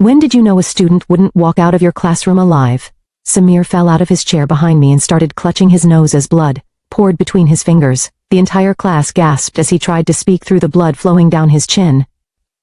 When did you know a student wouldn't walk out of your classroom alive? Samir fell out of his chair behind me and started clutching his nose as blood poured between his fingers. The entire class gasped as he tried to speak through the blood flowing down his chin.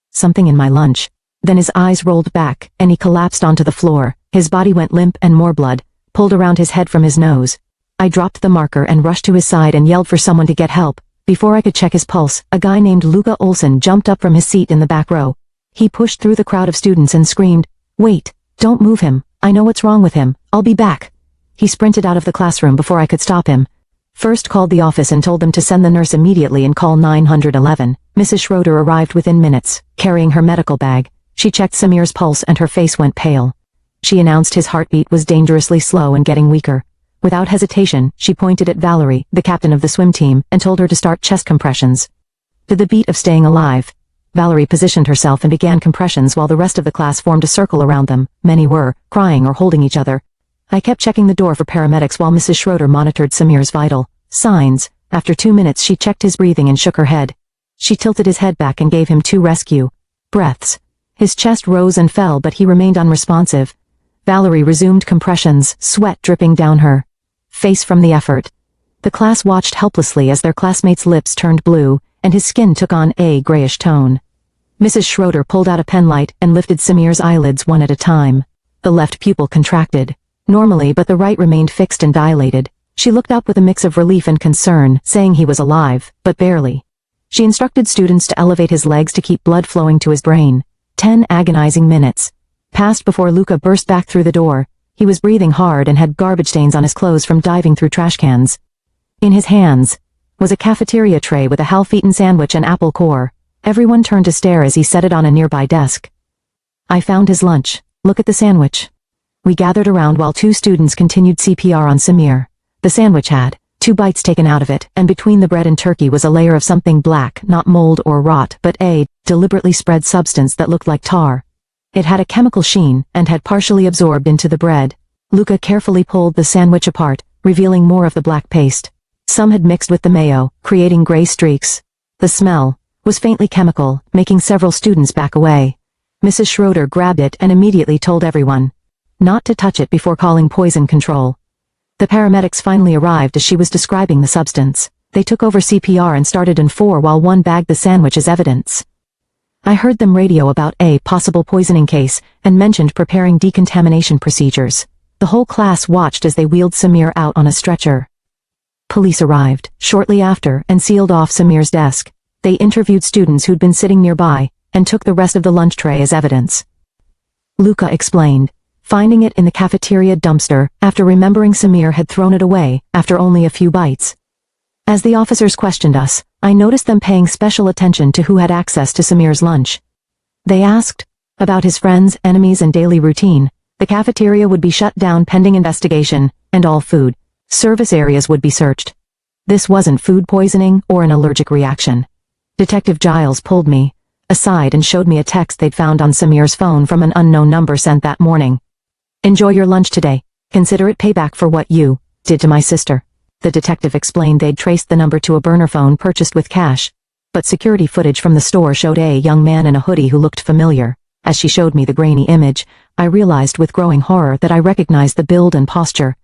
Something in my lunch. Then his eyes rolled back, and he collapsed onto the floor. His body went limp and more blood pulled around his head from his nose. I dropped the marker and rushed to his side and yelled for someone to get help. Before I could check his pulse, a guy named Luca Olsen jumped up from his seat in the back row. He pushed through the crowd of students and screamed, "Wait, don't move him. I know what's wrong with him. I'll be back." He sprinted out of the classroom before I could stop him. First called the office and told them to send the nurse immediately and call 911. Mrs. Schroeder arrived within minutes, carrying her medical bag. She checked Samir's pulse and her face went pale. She announced his heartbeat was dangerously slow and getting weaker. Without hesitation, she pointed at Valerie, the captain of the swim team, and told her to start chest compressions. To the beat of Staying Alive, Valerie positioned herself and began compressions while the rest of the class formed a circle around them. Many were crying or holding each other. I kept checking the door for paramedics while Mrs. Schroeder monitored Samir's vital signs. After 2 minutes she checked his breathing and shook her head. She tilted his head back and gave him 2 rescue breaths. His chest rose and fell, but he remained unresponsive. Valerie resumed compressions, sweat dripping down her face from the effort. The class watched helplessly as their classmate's lips turned blue, and his skin took on a grayish tone. Mrs. Schroeder pulled out a penlight and lifted Samir's eyelids one at a time. The left pupil contracted normally, but the right remained fixed and dilated. She looked up with a mix of relief and concern, saying he was alive, but barely. She instructed students to elevate his legs to keep blood flowing to his brain. 10 agonizing minutes passed before Luca burst back through the door. He was breathing hard and had garbage stains on his clothes from diving through trash cans. In his hands was a cafeteria tray with a half-eaten sandwich and apple core. Everyone turned to stare as he set it on a nearby desk. "I found his lunch. Look at the sandwich." We gathered around while 2 students continued CPR on Samir. The sandwich had 2 bites taken out of it, and between the bread and turkey was a layer of something black, not mold or rot, but a deliberately spread substance that looked like tar. It had a chemical sheen and had partially absorbed into the bread. Luca carefully pulled the sandwich apart, revealing more of the black paste. Some had mixed with the mayo, creating gray streaks. The smell was faintly chemical, making several students back away. Mrs. Schroeder grabbed it and immediately told everyone not to touch it before calling poison control. The paramedics finally arrived as she was describing the substance. They took over CPR and started in 4 while one bagged the sandwich as evidence. I heard them radio about a possible poisoning case and mentioned preparing decontamination procedures. The whole class watched as they wheeled Samir out on a stretcher. Police arrived shortly after and sealed off Samir's desk. They interviewed students who'd been sitting nearby and took the rest of the lunch tray as evidence. Luca explained, finding it in the cafeteria dumpster after remembering Samir had thrown it away after only a few bites. As the officers questioned us, I noticed them paying special attention to who had access to Samir's lunch. They asked about his friends, enemies, and daily routine. The cafeteria would be shut down pending investigation, and all food service areas would be searched. This wasn't food poisoning or an allergic reaction. Detective Giles pulled me aside and showed me a text they'd found on Samir's phone from an unknown number sent that morning. "Enjoy your lunch today. Consider it payback for what you did to my sister." The detective explained they'd traced the number to a burner phone purchased with cash, but security footage from the store showed a young man in a hoodie who looked familiar. As she showed me the grainy image, I realized with growing horror that I recognized the build and posture.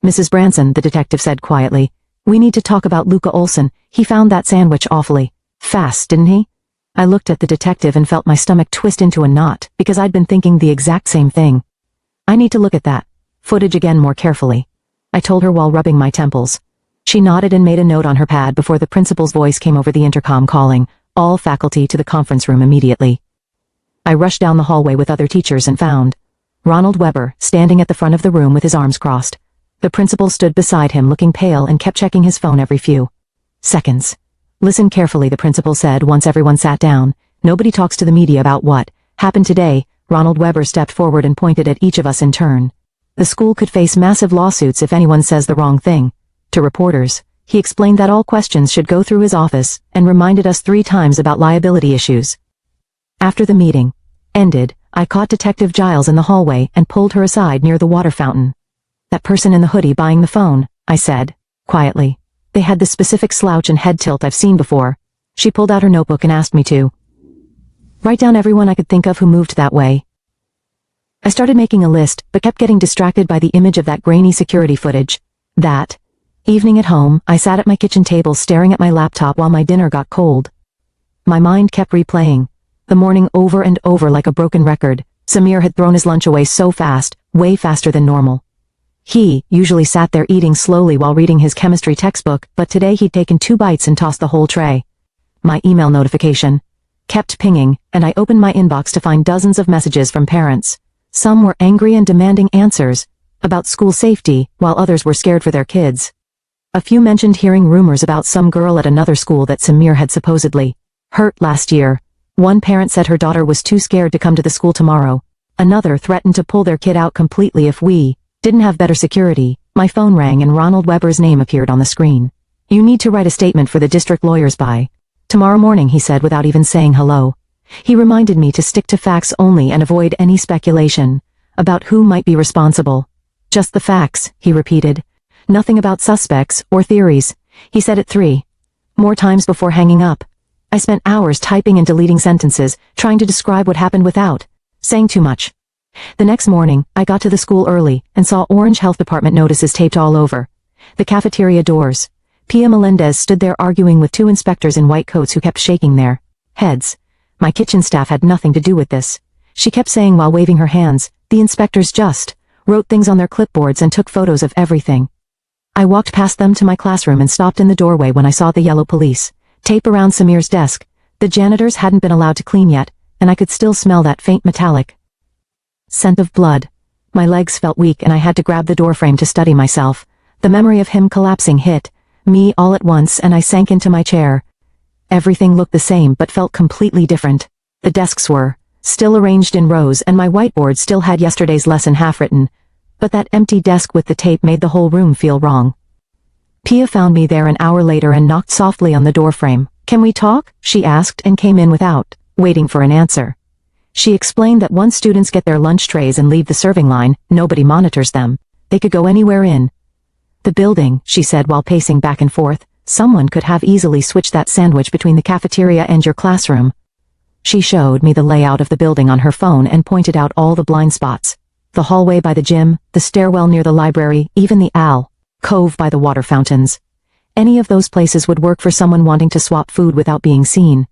"Mrs. Branson," the detective said quietly, "we need to talk about Luca Olsen. He found that sandwich awfully fast, didn't he?" I looked at the detective and felt my stomach twist into a knot, because I'd been thinking the exact same thing. "I need to look at that footage again more carefully," I told her while rubbing my temples. She nodded and made a note on her pad before the principal's voice came over the intercom calling all faculty to the conference room immediately. I rushed down the hallway with other teachers and found Ronald Weber standing at the front of the room with his arms crossed. The principal stood beside him looking pale and kept checking his phone every few seconds. "Listen carefully," the principal said once everyone sat down. "Nobody talks to the media about what happened today." Ronald Weber stepped forward and pointed at each of us in turn. "The school could face massive lawsuits if anyone says the wrong thing." To reporters, he explained that all questions should go through his office and reminded us 3 times about liability issues. After the meeting ended, I caught Detective Giles in the hallway and pulled her aside near the water fountain. "That person in the hoodie buying the phone," I said quietly. "They had the specific slouch and head tilt I've seen before." She pulled out her notebook and asked me to write down everyone I could think of who moved that way. I started making a list, but kept getting distracted by the image of that grainy security footage. That evening at home, I sat at my kitchen table staring at my laptop while my dinner got cold. My mind kept replaying the morning over and over like a broken record. Samir had thrown his lunch away so fast, way faster than normal. He usually sat there eating slowly while reading his chemistry textbook, but today he'd taken 2 bites and tossed the whole tray. My email notification kept pinging, and I opened my inbox to find dozens of messages from parents. Some were angry and demanding answers about school safety, while others were scared for their kids. A few mentioned hearing rumors about some girl at another school that Samir had supposedly hurt last year. One parent said her daughter was too scared to come to the school tomorrow. Another threatened to pull their kid out completely if we didn't have better security. My phone rang and Ronald Weber's name appeared on the screen. "You need to write a statement for the district lawyers by tomorrow morning," he said without even saying hello. He reminded me to stick to facts only and avoid any speculation about who might be responsible. "Just the facts," he repeated. "Nothing about suspects or theories." He said it 3 more times before hanging up. I spent hours typing and deleting sentences, trying to describe what happened without saying too much. The next morning, I got to the school early and saw orange health department notices taped all over the cafeteria doors. Pia Melendez stood there arguing with 2 inspectors in white coats who kept shaking their heads. My kitchen staff had nothing to do with this. She kept saying while waving her hands, "The inspectors just wrote things on their clipboards and took photos of everything." I walked past them to my classroom and stopped in the doorway when I saw the yellow police tape around Samir's desk. The janitors hadn't been allowed to clean yet, and I could still smell that faint metallic scent of blood. My legs felt weak and I had to grab the doorframe to steady myself. The memory of him collapsing hit me all at once and I sank into my chair. Everything looked the same but felt completely different. The desks were still arranged in rows and my whiteboard still had yesterday's lesson half written, but that empty desk with the tape made the whole room feel wrong. Pia found me there an hour later and knocked softly on the doorframe. "Can we talk?" she asked and came in without waiting for an answer. She explained that once students get their lunch trays and leave the serving line, nobody monitors them. They could go anywhere in the building, she said while pacing back and forth. "Someone could have easily switched that sandwich between the cafeteria and your classroom." She showed me the layout of the building on her phone and pointed out all the blind spots. The hallway by the gym, the stairwell near the library, even the cove by the water fountains. Any of those places would work for someone wanting to swap food without being seen.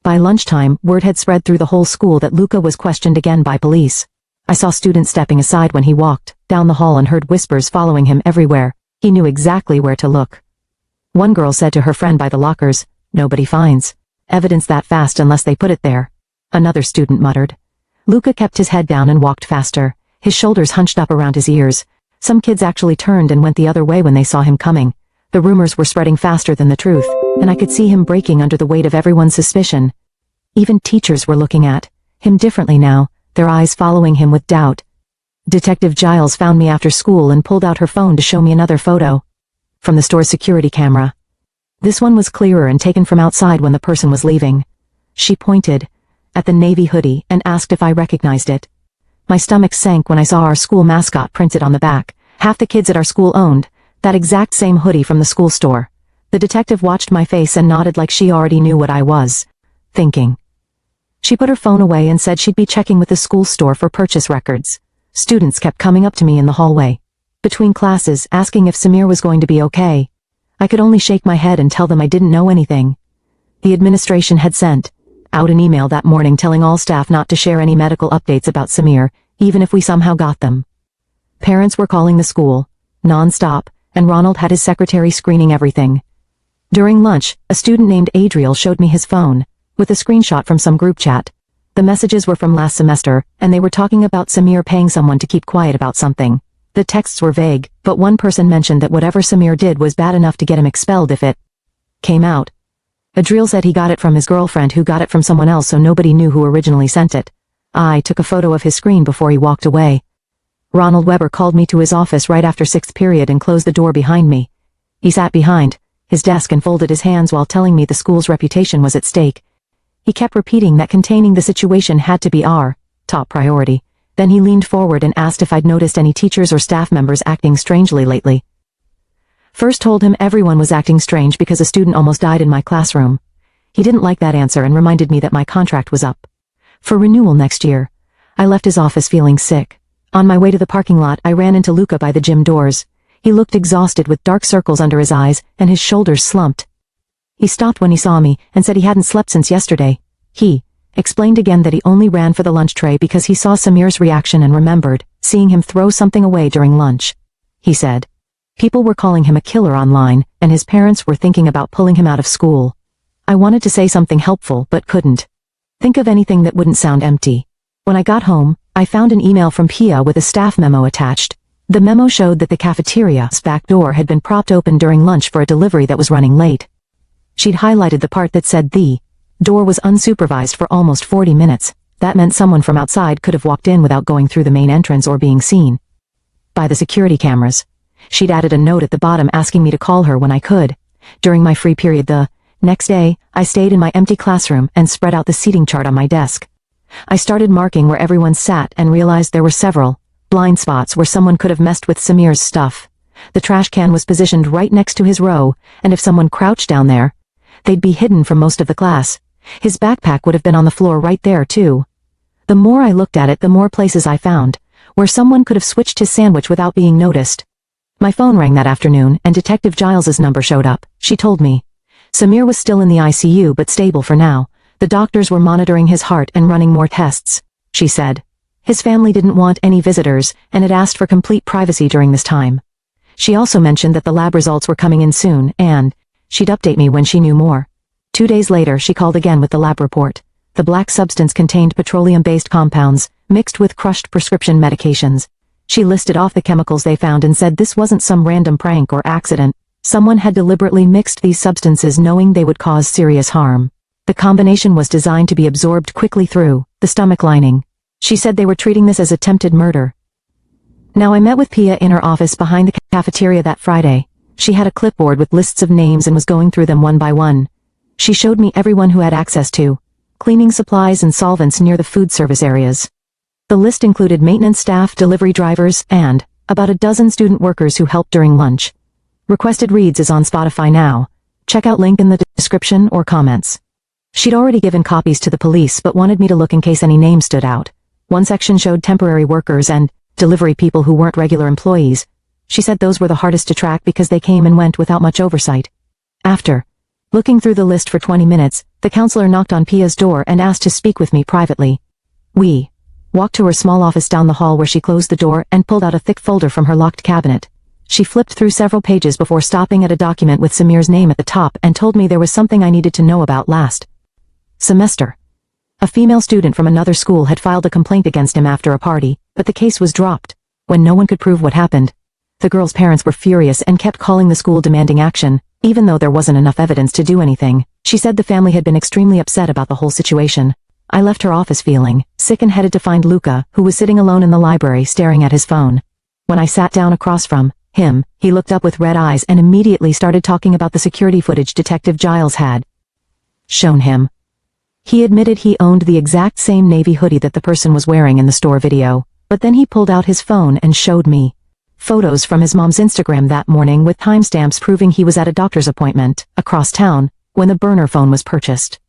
By lunchtime, word had spread through the whole school that Luca was questioned again by police. I saw students stepping aside when he walked down the hall and heard whispers following him everywhere. He knew exactly where to look. One girl said to her friend by the lockers, "Nobody finds evidence that fast unless they put it there." Another student muttered. Luca kept his head down and walked faster, his shoulders hunched up around his ears. Some kids actually turned and went the other way when they saw him coming. The rumors were spreading faster than the truth, and I could see him breaking under the weight of everyone's suspicion. Even teachers were looking at him differently now, their eyes following him with doubt. Detective Giles found me after school and pulled out her phone to show me another photo from the store's security camera. This one was clearer and taken from outside when the person was leaving. She pointed at the navy hoodie and asked if I recognized it. My stomach sank when I saw our school mascot printed on the back. Half the kids at our school owned that exact same hoodie from the school store. The detective watched my face and nodded like she already knew what I was thinking. She put her phone away and said she'd be checking with the school store for purchase records. Students kept coming up to me in the hallway between classes, asking if Samir was going to be okay. I could only shake my head and tell them I didn't know anything. The administration had sent out an email that morning telling all staff not to share any medical updates about Samir, even if we somehow got them. Parents were calling the school non-stop, and Ronald had his secretary screening everything. During lunch, a student named Adriel showed me his phone, with a screenshot from some group chat. The messages were from last semester, and they were talking about Samir paying someone to keep quiet about something. The texts were vague, but one person mentioned that whatever Samir did was bad enough to get him expelled if it came out. Adriel said he got it from his girlfriend who got it from someone else, so nobody knew who originally sent it. I took a photo of his screen before he walked away. Ronald Weber called me to his office right after 6th period and closed the door behind me. He sat behind his desk and folded his hands while telling me the school's reputation was at stake. He kept repeating that containing the situation had to be our top priority. Then he leaned forward and asked if I'd noticed any teachers or staff members acting strangely lately. First told him everyone was acting strange because a student almost died in my classroom. He didn't like that answer and reminded me that my contract was up for renewal next year. I left his office feeling sick. On my way to the parking lot, I ran into Luca by the gym doors. He looked exhausted with dark circles under his eyes, and his shoulders slumped. He stopped when he saw me, and said he hadn't slept since yesterday. He explained again that he only ran for the lunch tray because he saw Samir's reaction and remembered seeing him throw something away during lunch. He said people were calling him a killer online, and his parents were thinking about pulling him out of school. I wanted to say something helpful but couldn't think of anything that wouldn't sound empty. When I got home, I found an email from Pia with a staff memo attached. The memo showed that the cafeteria's back door had been propped open during lunch for a delivery that was running late. She'd highlighted the part that said the door was unsupervised for almost 40 minutes. That meant someone from outside could have walked in without going through the main entrance or being seen by the security cameras. She'd added a note at the bottom asking me to call her when I could. During my free period the next day, I stayed in my empty classroom and spread out the seating chart on my desk. I started marking where everyone sat and realized there were several blind spots where someone could have messed with Samir's stuff. The trash can was positioned right next to his row, and if someone crouched down there, they'd be hidden from most of the class. His backpack would have been on the floor right there, too. The more I looked at it, the more places I found where someone could have switched his sandwich without being noticed. My phone rang that afternoon, and Detective Giles's number showed up. She told me Samir was still in the ICU but stable for now. The doctors were monitoring his heart and running more tests. She said his family didn't want any visitors and had asked for complete privacy during this time. She also mentioned that the lab results were coming in soon, and she'd update me when she knew more. 2 days later, she called again with the lab report. The black substance contained petroleum-based compounds, mixed with crushed prescription medications. She listed off the chemicals they found and said this wasn't some random prank or accident. Someone had deliberately mixed these substances knowing they would cause serious harm. The combination was designed to be absorbed quickly through the stomach lining. She said they were treating this as attempted murder. Now I met with Pia in her office behind the cafeteria that Friday. She had a clipboard with lists of names and was going through them one by one. She showed me everyone who had access to cleaning supplies and solvents near the food service areas. The list included maintenance staff, delivery drivers, and about a dozen student workers who helped during lunch. Requested Reads is on Spotify now. Check out link in the description or comments. She'd already given copies to the police but wanted me to look in case any names stood out. One section showed temporary workers and delivery people who weren't regular employees. She said those were the hardest to track because they came and went without much oversight. After looking through the list for 20 minutes, the counselor knocked on Pia's door and asked to speak with me privately. We walked to her small office down the hall where she closed the door and pulled out a thick folder from her locked cabinet. She flipped through several pages before stopping at a document with Samir's name at the top and told me there was something I needed to know about last semester. A female student from another school had filed a complaint against him after a party, but the case was dropped. When no one could prove what happened, the girl's parents were furious and kept calling the school demanding action, even though there wasn't enough evidence to do anything. She said the family had been extremely upset about the whole situation. I left her office feeling sick and headed to find Luca, who was sitting alone in the library staring at his phone. When I sat down across from him, he looked up with red eyes and immediately started talking about the security footage Detective Giles had shown him. He admitted he owned the exact same navy hoodie that the person was wearing in the store video, but then he pulled out his phone and showed me photos from his mom's Instagram that morning with timestamps proving he was at a doctor's appointment across town when the burner phone was purchased.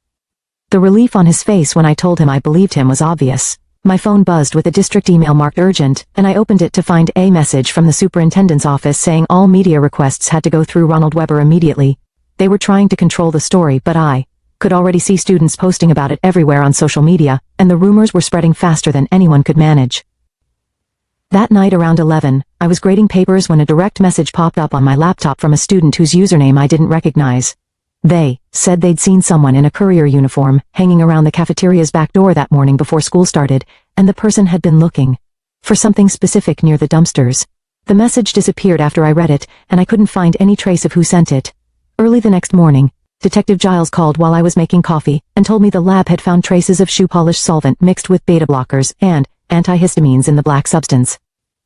The relief on his face when I told him I believed him was obvious. My phone buzzed with a district email marked urgent, and I opened it to find a message from the superintendent's office saying all media requests had to go through Ronald Weber immediately. They were trying to control the story, but I could already see students posting about it everywhere on social media, and the rumors were spreading faster than anyone could manage. That night around 11, I was grading papers when a direct message popped up on my laptop from a student whose username I didn't recognize. They said they'd seen someone in a courier uniform hanging around the cafeteria's back door that morning before school started, and the person had been looking for something specific near the dumpsters. The message disappeared after I read it, and I couldn't find any trace of who sent it. Early the next morning, Detective Giles called while I was making coffee and told me the lab had found traces of shoe polish solvent mixed with beta blockers and antihistamines in the black substance.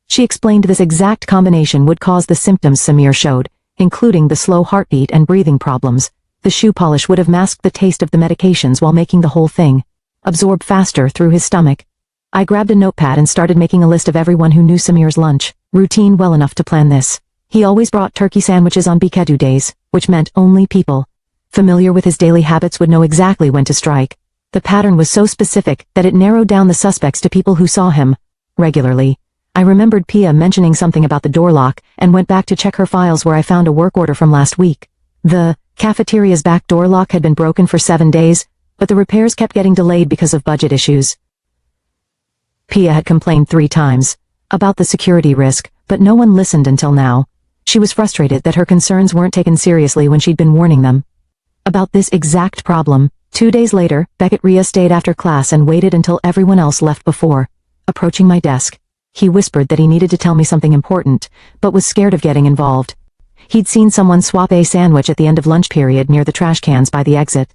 She explained this exact combination would cause the symptoms Samir showed, including the slow heartbeat and breathing problems. The shoe polish would have masked the taste of the medications while making the whole thing absorb faster through his stomach. I grabbed a notepad and started making a list of everyone who knew Samir's lunch routine well enough to plan this. He always brought turkey sandwiches on Bikedu days, which meant only people familiar with his daily habits would know exactly when to strike. The pattern was so specific that it narrowed down the suspects to people who saw him regularly. I remembered Pia mentioning something about the door lock and went back to check her files where I found a work order from last week. The cafeteria's back door lock had been broken for 7 days, but the repairs kept getting delayed because of budget issues. Pia had complained 3 times about the security risk, but no one listened until now. She was frustrated that her concerns weren't taken seriously when she'd been warning them about this exact problem. 2 days later, Beckett Rhea stayed after class and waited until everyone else left before approaching my desk. He whispered that he needed to tell me something important, but was scared of getting involved. He'd seen someone swap a sandwich at the end of lunch period near the trash cans by the exit.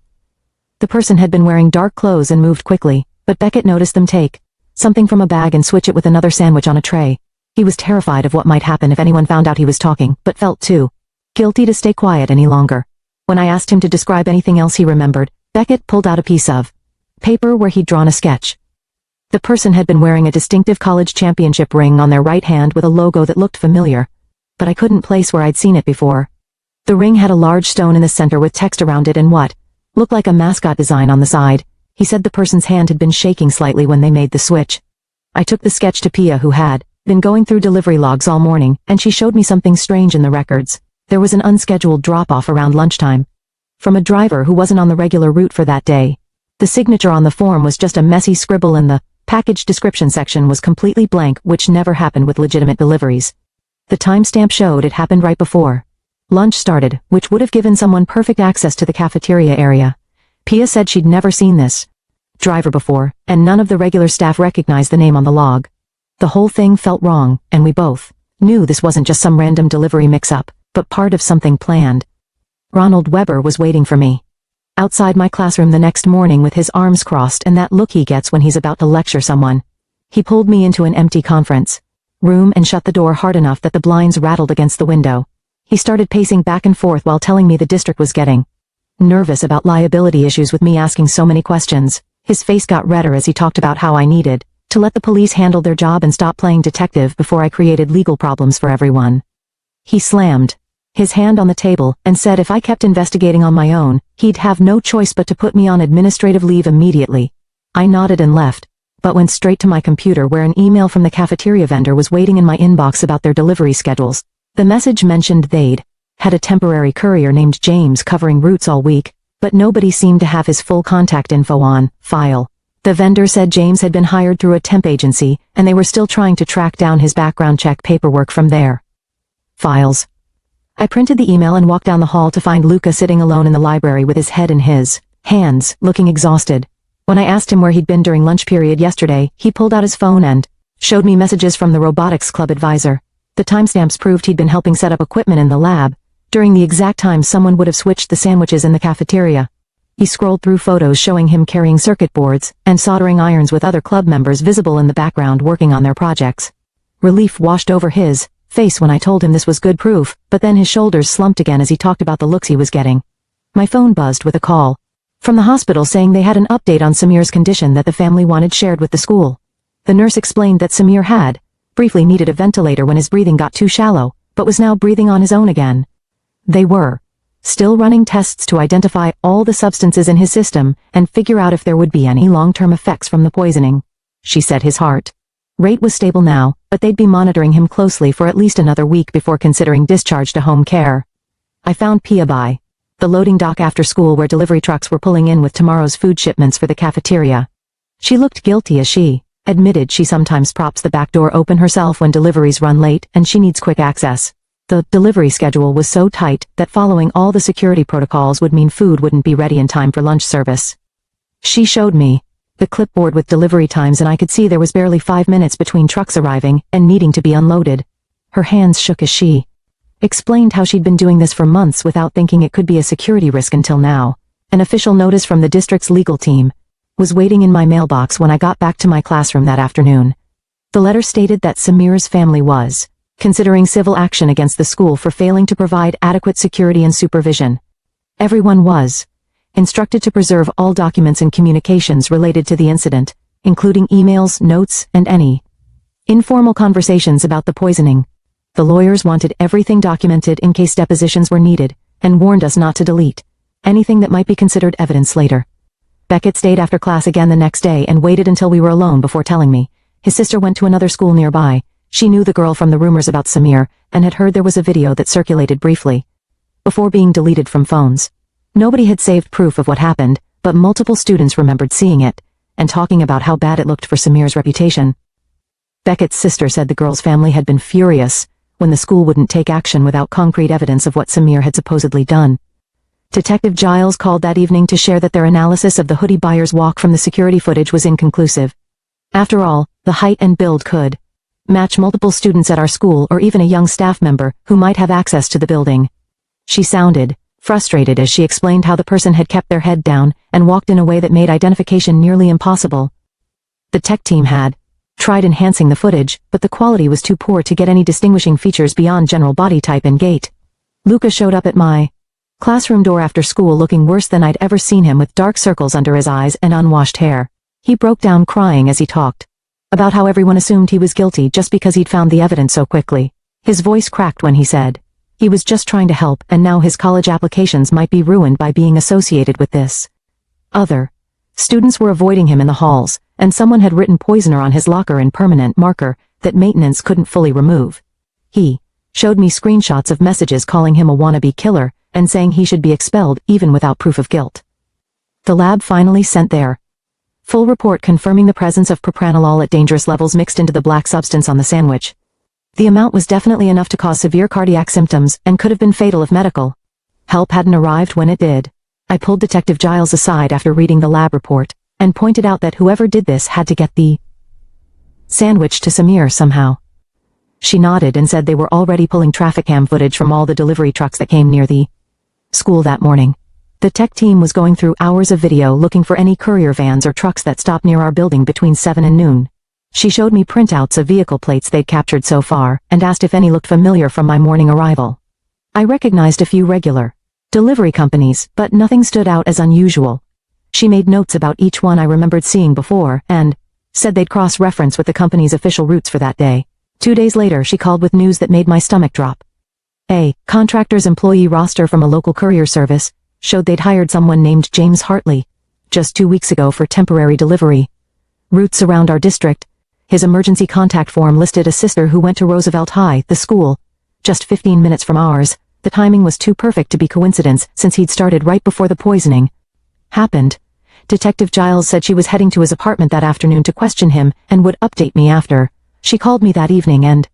The person had been wearing dark clothes and moved quickly, but Beckett noticed them take something from a bag and switch it with another sandwich on a tray. He was terrified of what might happen if anyone found out he was talking, but felt too guilty to stay quiet any longer. When I asked him to describe anything else he remembered, Beckett pulled out a piece of paper where he'd drawn a sketch. The person had been wearing a distinctive college championship ring on their right hand with a logo that looked familiar, but I couldn't place where I'd seen it before. The ring had a large stone in the center with text around it and what looked like a mascot design on the side. He said the person's hand had been shaking slightly when they made the switch. I took the sketch to Pia, who had been going through delivery logs all morning, and she showed me something strange in the records. There was an unscheduled drop-off around lunchtime from a driver who wasn't on the regular route for that day. The signature on the form was just a messy scribble and the package description section was completely blank, which never happened with legitimate deliveries. The timestamp showed it happened right before lunch started, which would have given someone perfect access to the cafeteria area. Pia said she'd never seen this driver before, and none of the regular staff recognized the name on the log. The whole thing felt wrong, and we both knew this wasn't just some random delivery mix-up, but part of something planned. Ronald Weber was waiting for me outside my classroom the next morning with his arms crossed and that look he gets when he's about to lecture someone. He pulled me into an empty conference room and shut the door hard enough that the blinds rattled against the window. He started pacing back and forth while telling me the district was getting nervous about liability issues with me asking so many questions. His face got redder as he talked about how I needed to let the police handle their job and stop playing detective before I created legal problems for everyone. He slammed his hand on the table and said if I kept investigating on my own, he'd have no choice but to put me on administrative leave immediately. I nodded and left, but went straight to my computer where an email from the cafeteria vendor was waiting in my inbox about their delivery schedules. The message mentioned they'd had a temporary courier named James covering routes all week, but nobody seemed to have his full contact info on file. The vendor said James had been hired through a temp agency, and they were still trying to track down his background check paperwork from their files. I printed the email and walked down the hall to find Luca sitting alone in the library with his head in his hands, looking exhausted. When I asked him where he'd been during lunch period yesterday, he pulled out his phone and showed me messages from the robotics club advisor. The timestamps proved he'd been helping set up equipment in the lab during the exact time someone would have switched the sandwiches in the cafeteria. He scrolled through photos showing him carrying circuit boards and soldering irons with other club members visible in the background working on their projects. Relief washed over his face when I told him this was good proof, but then his shoulders slumped again as he talked about the looks he was getting. My phone buzzed with a call from the hospital saying they had an update on Samir's condition that the family wanted shared with the school. The nurse explained that Samir had briefly needed a ventilator when his breathing got too shallow, but was now breathing on his own again. They were still running tests to identify all the substances in his system and figure out if there would be any long-term effects from the poisoning. She said his heart rate was stable now, but they'd be monitoring him closely for at least another week before considering discharge to home care. I found Pia by the loading dock after school where delivery trucks were pulling in with tomorrow's food shipments for the cafeteria. She looked guilty as she admitted she sometimes props the back door open herself when deliveries run late and she needs quick access. The delivery schedule was so tight that following all the security protocols would mean food wouldn't be ready in time for lunch service. She showed me the clipboard with delivery times and I could see there was barely 5 minutes between trucks arriving and needing to be unloaded. Her hands shook as she explained how she'd been doing this for months without thinking it could be a security risk until now. An official notice from the district's legal team was waiting in my mailbox when I got back to my classroom that afternoon. The letter stated that Samir's family was considering civil action against the school for failing to provide adequate security and supervision. Everyone was instructed to preserve all documents and communications related to the incident, including emails, notes, and any informal conversations about the poisoning. The lawyers wanted everything documented in case depositions were needed, and warned us not to delete anything that might be considered evidence later. Beckett stayed after class again the next day and waited until we were alone before telling me. His sister went to another school nearby. She knew the girl from the rumors about Samir, and had heard there was a video that circulated briefly, before being deleted from phones. Nobody had saved proof of what happened, but multiple students remembered seeing it, and talking about how bad it looked for Samir's reputation. Beckett's sister said the girl's family had been furious when the school wouldn't take action without concrete evidence of what Samir had supposedly done. Detective Giles called that evening to share that their analysis of the hoodie buyer's walk from the security footage was inconclusive. After all, the height and build could match multiple students at our school or even a young staff member who might have access to the building. She sounded frustrated as she explained how the person had kept their head down and walked in a way that made identification nearly impossible. The tech team had tried enhancing the footage, but the quality was too poor to get any distinguishing features beyond general body type and gait. Luca showed up at my classroom door after school looking worse than I'd ever seen him, with dark circles under his eyes and unwashed hair. He broke down crying as he talked about how everyone assumed he was guilty just because he'd found the evidence so quickly. His voice cracked when he said he was just trying to help, and now his college applications might be ruined by being associated with this. Other students were avoiding him in the halls, and someone had written poisoner on his locker in permanent marker that maintenance couldn't fully remove. He showed me screenshots of messages calling him a wannabe killer and saying he should be expelled even without proof of guilt. The lab finally sent their full report confirming the presence of propranolol at dangerous levels mixed into the black substance on the sandwich. The amount was definitely enough to cause severe cardiac symptoms and could have been fatal if medical help hadn't arrived when it did. I pulled Detective Giles aside after reading the lab report and pointed out that whoever did this had to get the sandwich to Samir somehow. She nodded and said they were already pulling traffic cam footage from all the delivery trucks that came near the school that morning. The tech team was going through hours of video looking for any courier vans or trucks that stopped near our building between 7 and noon. She showed me printouts of vehicle plates they'd captured so far and asked if any looked familiar from my morning arrival. I recognized a few regular delivery companies, but nothing stood out as unusual. She made notes about each one I remembered seeing before and said they'd cross-reference with the company's official routes for that day. 2 days later, she called with news that made my stomach drop. A contractor's employee roster from a local courier service showed they'd hired someone named James Hartley just 2 weeks ago for temporary delivery routes around our district. His emergency contact form listed a sister who went to Roosevelt High, the school, just 15 minutes from ours. The timing was too perfect to be coincidence since he'd started right before the poisoning happened. Detective Giles said she was heading to his apartment that afternoon to question him and would update me after. She called me that evening and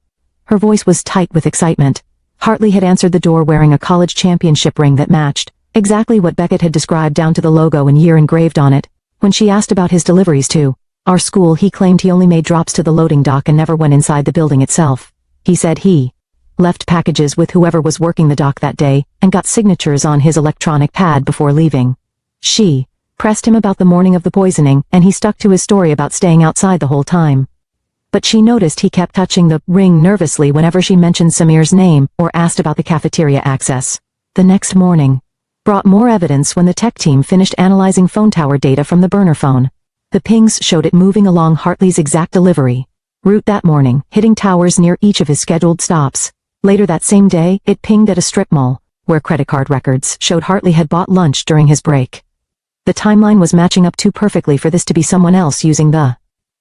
her voice was tight with excitement. Hartley had answered the door wearing a college championship ring that matched exactly what Beckett had described down to the logo and year engraved on it. When she asked about his deliveries to our school, he claimed he only made drops to the loading dock and never went inside the building itself. He said he left packages with whoever was working the dock that day and got signatures on his electronic pad before leaving. She pressed him about the morning of the poisoning, and he stuck to his story about staying outside the whole time. But she noticed he kept touching the ring nervously whenever she mentioned Samir's name or asked about the cafeteria access. The next morning brought more evidence when the tech team finished analyzing phone tower data from the burner phone. The pings showed it moving along Hartley's exact delivery route that morning, hitting towers near each of his scheduled stops. Later that same day, it pinged at a strip mall, where credit card records showed Hartley had bought lunch during his break. The timeline was matching up too perfectly for this to be someone else using the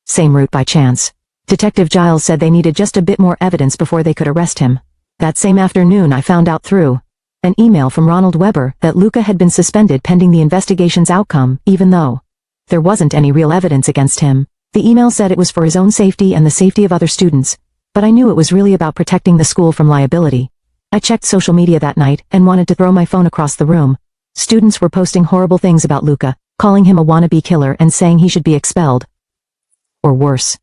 same route by chance. Detective Giles said they needed just a bit more evidence before they could arrest him. That same afternoon, I found out through an email from Ronald Weber that Luca had been suspended pending the investigation's outcome, even though there wasn't any real evidence against him. The email said it was for his own safety and the safety of other students, but I knew it was really about protecting the school from liability. I checked social media that night and wanted to throw my phone across the room. Students were posting horrible things about Luca, calling him a wannabe killer and saying he should be expelled. Or worse.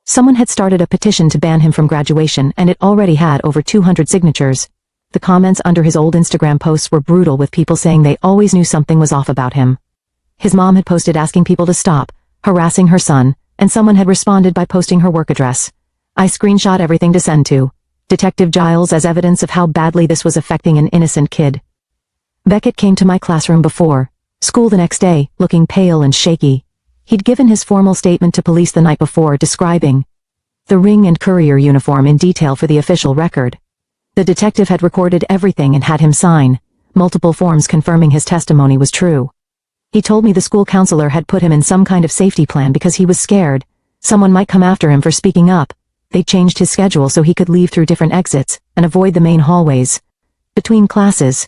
Someone had started a petition to ban him from graduation, and it already had over 200 signatures. The comments under his old Instagram posts were brutal, with people saying they always knew something was off about him. His mom had posted asking people to stop harassing her son, and someone had responded by posting her work address. I screenshot everything to send to Detective Giles as evidence of how badly this was affecting an innocent kid. Beckett came to my classroom before school the next day, looking pale and shaky. He'd given his formal statement to police the night before, describing the ring and courier uniform in detail for the official record. The detective had recorded everything and had him sign multiple forms confirming his testimony was true. He told me the school counselor had put him in some kind of safety plan because he was scared someone might come after him for speaking up. They changed his schedule so he could leave through different exits and avoid the main hallways between classes.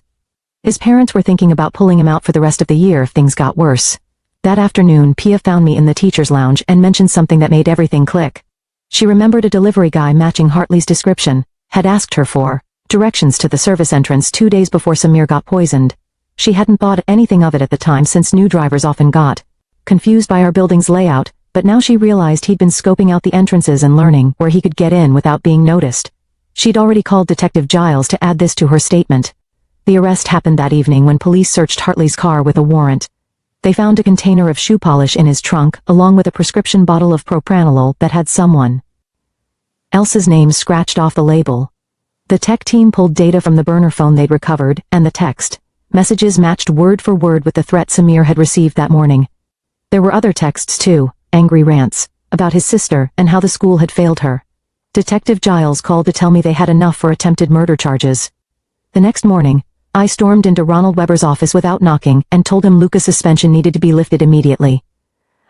His parents were thinking about pulling him out for the rest of the year if things got worse. That afternoon, Pia found me in the teacher's lounge and mentioned something that made everything click. She remembered a delivery guy matching Hartley's description, had asked her for directions to the service entrance 2 days before Samir got poisoned. She hadn't thought anything of it at the time since new drivers often got confused by our building's layout, but now she realized he'd been scoping out the entrances and learning where he could get in without being noticed. She'd already called Detective Giles to add this to her statement. The arrest happened that evening when police searched Hartley's car with a warrant. They found a container of shoe polish in his trunk, along with a prescription bottle of propranolol that had someone else's name scratched off the label. The tech team pulled data from the burner phone they'd recovered, and the text messages matched word for word with the threat Samir had received that morning. There were other texts too, angry rants about his sister and how the school had failed her. Detective Giles called to tell me they had enough for attempted murder charges. The next morning, I stormed into Ronald Weber's office without knocking and told him Luca's suspension needed to be lifted immediately.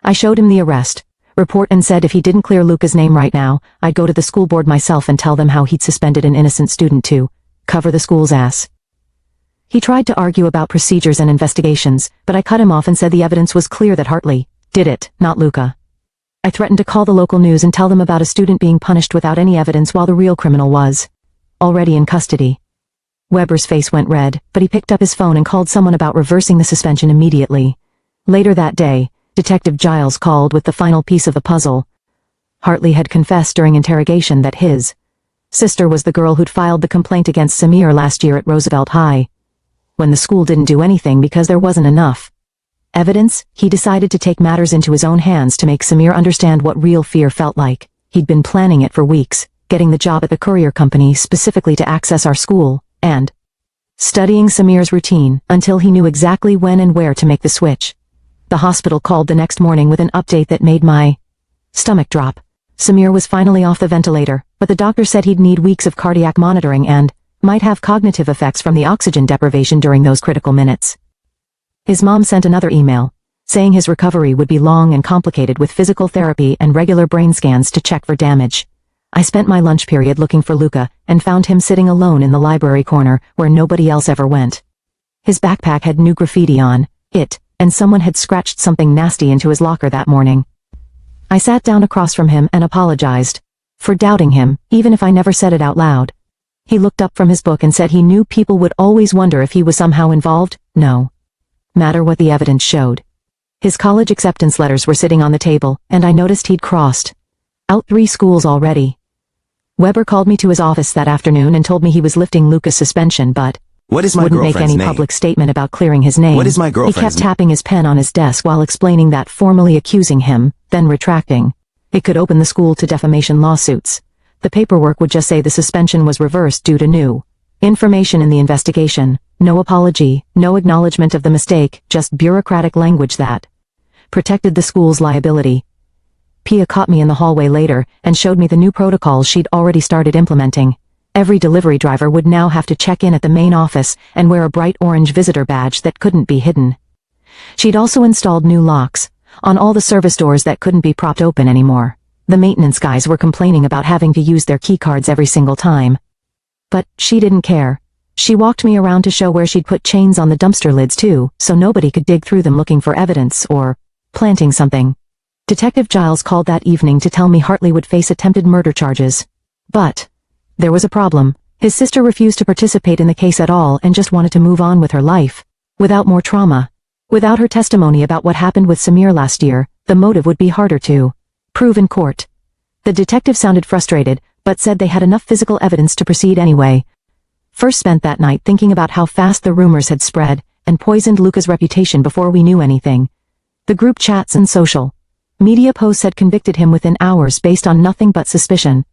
I showed him the arrest report and said if he didn't clear Luca's name right now, I'd go to the school board myself and tell them how he'd suspended an innocent student to cover the school's ass. He tried to argue about procedures and investigations, but I cut him off and said the evidence was clear that Hartley did it, not Luca. I threatened to call the local news and tell them about a student being punished without any evidence while the real criminal was already in custody. Weber's face went red, but he picked up his phone and called someone about reversing the suspension immediately. Later that day, Detective Giles called with the final piece of the puzzle. Hartley had confessed during interrogation that his sister was the girl who'd filed the complaint against Samir last year at Roosevelt High. When the school didn't do anything because there wasn't enough evidence, he decided to take matters into his own hands to make Samir understand what real fear felt like. He'd been planning it for weeks, getting the job at the courier company specifically to access our school, and studying Samir's routine until he knew exactly when and where to make the switch. The hospital called the next morning with an update that made my stomach drop. Samir was finally off the ventilator, but the doctor said he'd need weeks of cardiac monitoring and might have cognitive effects from the oxygen deprivation during those critical minutes. His mom sent another email, saying his recovery would be long and complicated with physical therapy and regular brain scans to check for damage. I spent my lunch period looking for Luca and found him sitting alone in the library corner where nobody else ever went. His backpack had new graffiti on it, and someone had scratched something nasty into his locker that morning. I sat down across from him and apologized for doubting him, even if I never said it out loud. He looked up from his book and said he knew people would always wonder if he was somehow involved, no matter what the evidence showed. His college acceptance letters were sitting on the table, and I noticed he'd crossed out 3 schools already. Weber called me to his office that afternoon and told me he was lifting Luca's suspension but wouldn't make any public statement about clearing his name. What is my girlfriend's name? He kept name? tapping his pen on his desk while explaining that formally accusing him, then retracting. It could open the school to defamation lawsuits. The paperwork would just say the suspension was reversed due to new information in the investigation. No apology, no acknowledgement of the mistake, just bureaucratic language that protected the school's liability. Pia caught me in the hallway later and showed me the new protocols she'd already started implementing. Every delivery driver would now have to check in at the main office and wear a bright orange visitor badge that couldn't be hidden. She'd also installed new locks on all the service doors that couldn't be propped open anymore. The maintenance guys were complaining about having to use their key cards every single time. But she didn't care. She walked me around to show where she'd put chains on the dumpster lids too, so nobody could dig through them looking for evidence or planting something. Detective Giles called that evening to tell me Hartley would face attempted murder charges. But there was a problem. His sister refused to participate in the case at all and just wanted to move on with her life, without more trauma. Without her testimony about what happened with Samir last year, the motive would be harder to prove in court. The detective sounded frustrated, but said they had enough physical evidence to proceed anyway. First spent that night thinking about how fast the rumors had spread and poisoned Luca's reputation before we knew anything. The group chats and social media posts had convicted him within hours based on nothing but suspicion.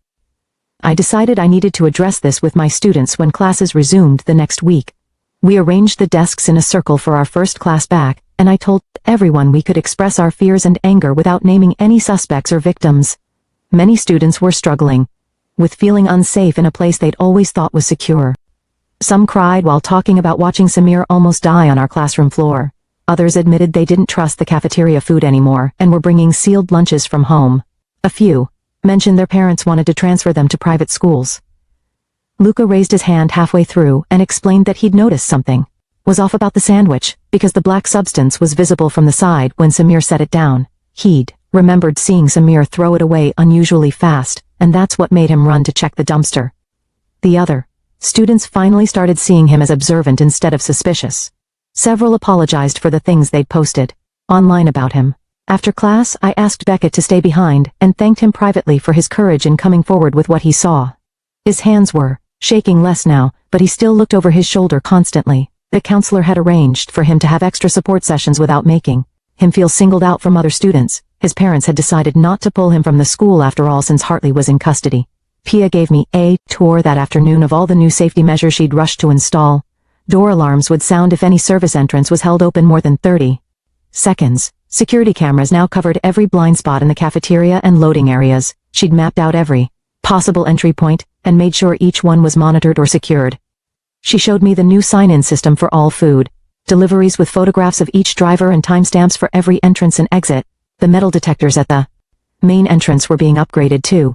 I decided I needed to address this with my students when classes resumed the next week. We arranged the desks in a circle for our first class back, and I told everyone we could express our fears and anger without naming any suspects or victims. Many students were struggling with feeling unsafe in a place they'd always thought was secure. Some cried while talking about watching Samir almost die on our classroom floor. Others admitted they didn't trust the cafeteria food anymore and were bringing sealed lunches from home. A few mentioned their parents wanted to transfer them to private schools. Luca raised his hand halfway through and explained that he'd noticed something was off about the sandwich, because the black substance was visible from the side when Samir set it down. He'd remembered seeing Samir throw it away unusually fast, and that's what made him run to check the dumpster. The other students finally started seeing him as observant instead of suspicious. Several apologized for the things they'd posted online about him. After class, I asked Beckett to stay behind and thanked him privately for his courage in coming forward with what he saw. His hands were shaking less now, but he still looked over his shoulder constantly. The counselor had arranged for him to have extra support sessions without making him feel singled out from other students. His parents had decided not to pull him from the school after all since Hartley was in custody. Pia gave me a tour that afternoon of all the new safety measures she'd rushed to install. Door alarms would sound if any service entrance was held open more than 30 seconds. Security cameras now covered every blind spot in the cafeteria and loading areas. She'd mapped out every possible entry point and made sure each one was monitored or secured. She showed me the new sign-in system for all food deliveries with photographs of each driver and timestamps for every entrance and exit. The metal detectors at the main entrance were being upgraded too.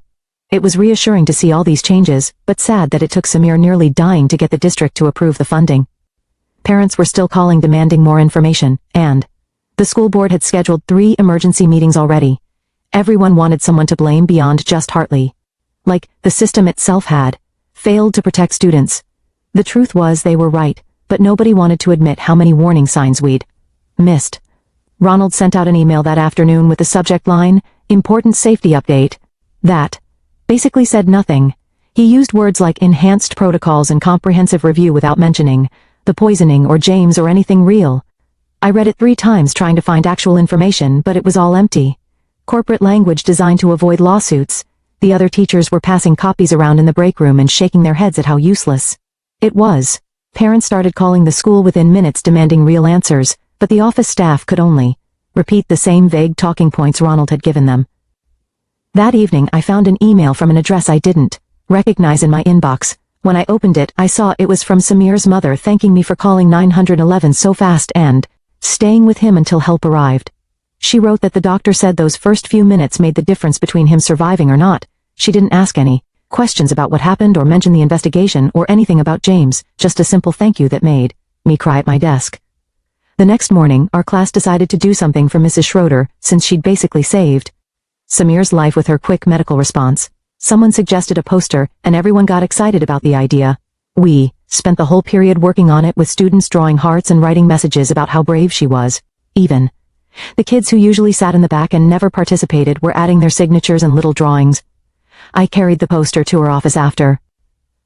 It was reassuring to see all these changes, but sad that it took Samir nearly dying to get the district to approve the funding. Parents were still calling demanding more information, and the school board had scheduled 3 emergency meetings already. Everyone wanted someone to blame beyond just Hartley. Like the system itself had failed to protect students. The truth was they were right, but nobody wanted to admit how many warning signs we'd missed. Ronald sent out an email that afternoon with the subject line, "Important Safety Update." That basically said nothing. He used words like enhanced protocols and comprehensive review without mentioning the poisoning or James or anything real. I read it 3 times trying to find actual information, but it was all empty. Corporate language designed to avoid lawsuits. The other teachers were passing copies around in the break room and shaking their heads at how useless it was. Parents started calling the school within minutes demanding real answers, but the office staff could only repeat the same vague talking points Ronald had given them. That evening I found an email from an address I didn't recognize in my inbox. When I opened it, I saw it was from Samir's mother thanking me for calling 911 so fast and staying with him until help arrived. She wrote that the doctor said those first few minutes made the difference between him surviving or not. She didn't ask any questions about what happened or mention the investigation or anything about James, just a simple thank you that made me cry at my desk. The next morning, our class decided to do something for Mrs. Schroeder, since she'd basically saved Samir's life with her quick medical response. Someone suggested a poster, and everyone got excited about the idea. We spent the whole period working on it with students drawing hearts and writing messages about how brave she was. Even the kids who usually sat in the back and never participated were adding their signatures and little drawings. I carried the poster to her office after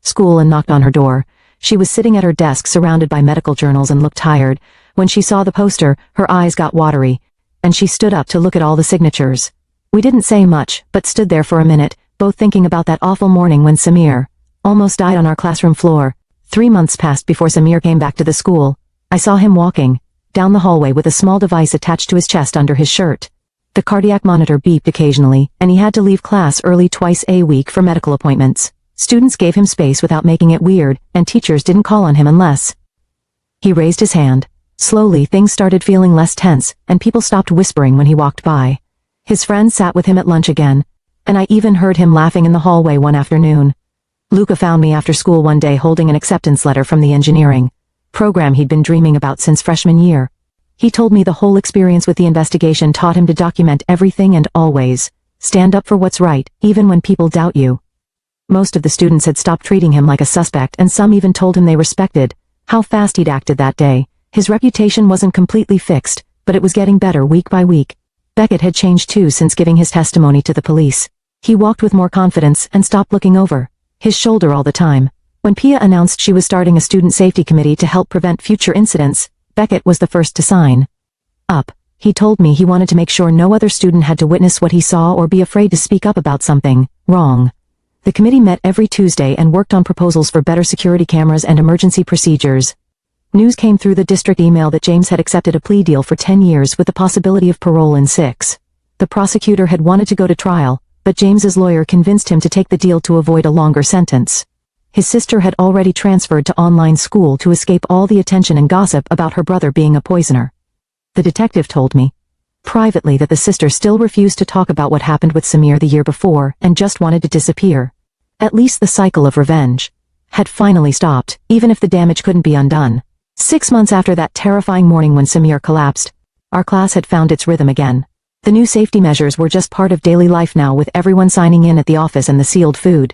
school and knocked on her door. She was sitting at her desk surrounded by medical journals and looked tired. When she saw the poster, her eyes got watery, and she stood up to look at all the signatures. We didn't say much, but stood there for a minute, both thinking about that awful morning when Samir almost died on our classroom floor. 3 months passed before Samir came back to the school. I saw him walking down the hallway with a small device attached to his chest under his shirt. The cardiac monitor beeped occasionally, and he had to leave class early twice a week for medical appointments. Students gave him space without making it weird, and teachers didn't call on him unless he raised his hand. Slowly, things started feeling less tense, and people stopped whispering when he walked by. His friends sat with him at lunch again, and I even heard him laughing in the hallway one afternoon. Luca found me after school one day holding an acceptance letter from the engineering program he'd been dreaming about since freshman year. He told me the whole experience with the investigation taught him to document everything and always stand up for what's right, even when people doubt you. Most of the students had stopped treating him like a suspect, and some even told him they respected how fast he'd acted that day. His reputation wasn't completely fixed, but it was getting better week by week. Beckett had changed too since giving his testimony to the police. He walked with more confidence and stopped looking over his shoulder all the time. When Pia announced she was starting a student safety committee to help prevent future incidents, Beckett was the first to sign up. He told me he wanted to make sure no other student had to witness what he saw or be afraid to speak up about something wrong. The committee met every Tuesday and worked on proposals for better security cameras and emergency procedures. News came through the district email that James had accepted a plea deal for 10 years with the possibility of parole in 6. The prosecutor had wanted to go to trial, but James's lawyer convinced him to take the deal to avoid a longer sentence. His sister had already transferred to online school to escape all the attention and gossip about her brother being a poisoner. The detective told me privately that the sister still refused to talk about what happened with Samir the year before and just wanted to disappear. At least the cycle of revenge had finally stopped, even if the damage couldn't be undone. 6 months after that terrifying morning when Samir collapsed, our class had found its rhythm again. The new safety measures were just part of daily life now, with everyone signing in at the office and the sealed food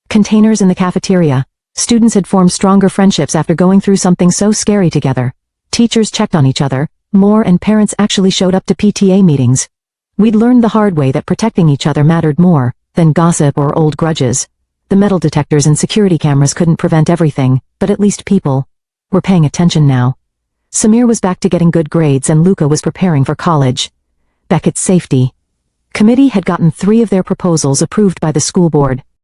containers in the cafeteria. Students had formed stronger friendships after going through something so scary together. Teachers checked on each other more, and parents actually showed up to PTA meetings. We'd learned the hard way that protecting each other mattered more than gossip or old grudges. The metal detectors and security cameras couldn't prevent everything, but at least people were paying attention now. Samir was back to getting good grades and Luca was preparing for college. Beckett's safety committee had gotten 3 of their proposals approved by the school board.